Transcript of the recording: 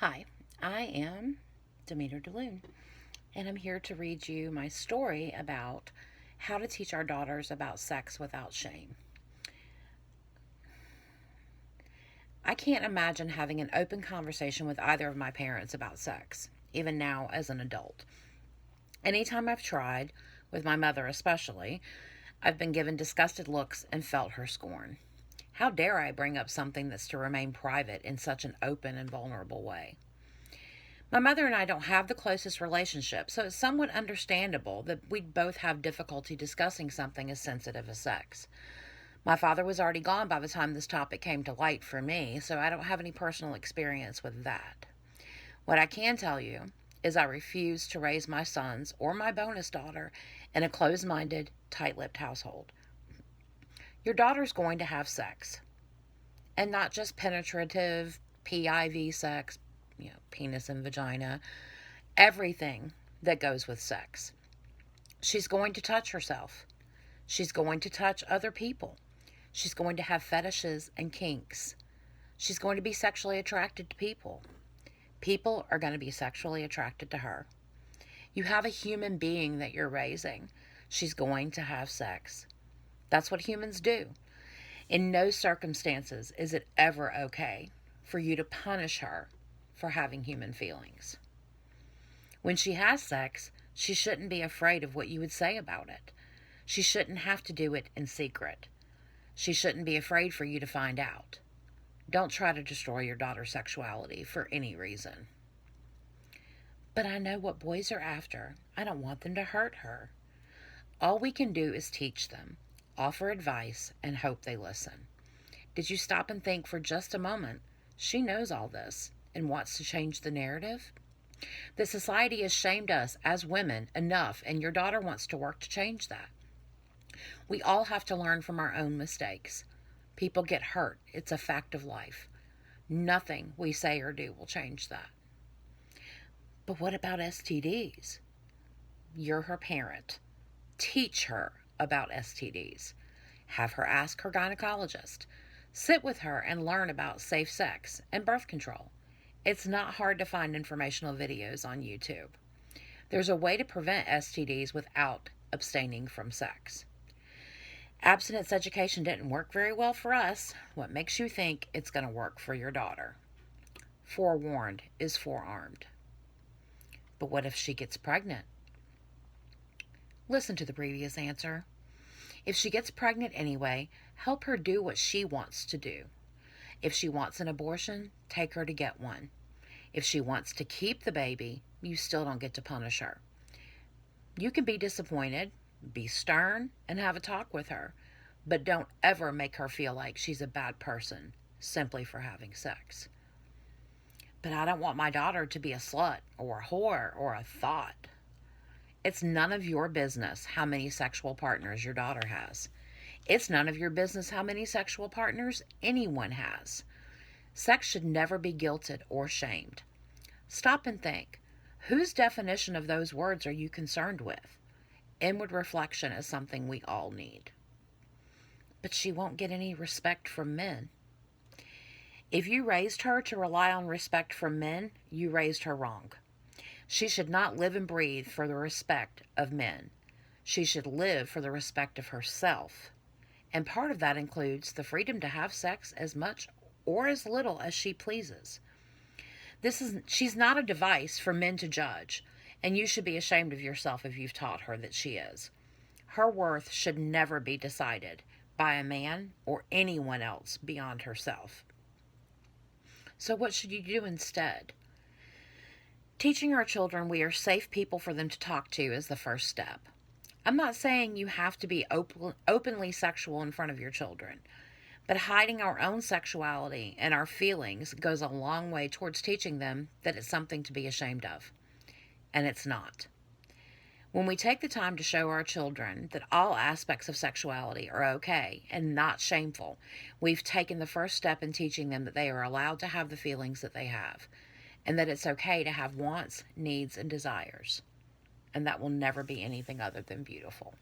Hi, I am Demeterdelune, and I'm here to read you my story about how to teach our daughters about sex without shame. I can't imagine having an open conversation with either of my parents about sex, even now as an adult. Anytime I've tried, with my mother especially, I've been given disgusted looks and felt her scorn. How dare I bring up something that's to remain private in such an open and vulnerable way? My mother and I don't have the closest relationship, so it's somewhat understandable that we'd both have difficulty discussing something as sensitive as sex. My father was already gone by the time this topic came to light for me, so I don't have any personal experience with that. What I can tell you is I refuse to raise my sons or my bonus daughter in a closed minded, tight lipped household. Your daughter's going to have sex, and not just penetrative, PIV sex, penis and vagina, everything that goes with sex. She's going to touch herself. She's going to touch other people. She's going to have fetishes and kinks. She's going to be sexually attracted to people. People are going to be sexually attracted to her. You have a human being that you're raising. She's going to have sex. That's what humans do. In no circumstances is it ever okay for you to punish her for having human feelings. When she has sex, she shouldn't be afraid of what you would say about it. She shouldn't have to do it in secret. She shouldn't be afraid for you to find out. Don't try to destroy your daughter's sexuality for any reason. But I know what boys are after. I don't want them to hurt her. All we can do is teach them, offer advice, and hope they listen. Did you stop and think for just a moment? She knows all this and wants to change the narrative. The society has shamed us as women enough, and your daughter wants to work to change that. We all have to learn from our own mistakes. People get hurt. It's a fact of life. Nothing we say or do will change that. But what about STDs? You're her parent. Teach her about STDs. Have her ask her gynecologist. Sit with her and learn about safe sex and birth control. It's not hard to find informational videos on YouTube. There's a way to prevent STDs without abstaining from sex. Abstinence education didn't work very well for us. What makes you think it's going to work for your daughter? Forewarned is forearmed. But what if she gets pregnant? Listen to the previous answer. If she gets pregnant anyway, help her do what she wants to do. If she wants an abortion, take her to get one. If she wants to keep the baby, you still don't get to punish her. You can be disappointed, be stern, and have a talk with her, but don't ever make her feel like she's a bad person simply for having sex. But I don't want my daughter to be a slut or a whore or a thought. It's none of your business how many sexual partners your daughter has. It's none of your business how many sexual partners anyone has. Sex should never be guilted or shamed. Stop and think. Whose definition of those words are you concerned with? Inward reflection is something we all need. But she won't get any respect from men. If you raised her to rely on respect from men, you raised her wrong. She should not live and breathe for the respect of men. She should live for the respect of herself. And part of that includes the freedom to have sex as much or as little as she pleases. She's not a device for men to judge, and you should be ashamed of yourself if you've taught her that she is. Her worth should never be decided by a man or anyone else beyond herself. So what should you do instead? Teaching our children we are safe people for them to talk to is the first step. I'm not saying you have to be openly sexual in front of your children, but hiding our own sexuality and our feelings goes a long way towards teaching them that it's something to be ashamed of. And it's not. When we take the time to show our children that all aspects of sexuality are okay and not shameful, we've taken the first step in teaching them that they are allowed to have the feelings that they have, and that it's okay to have wants, needs, and desires. And that will never be anything other than beautiful.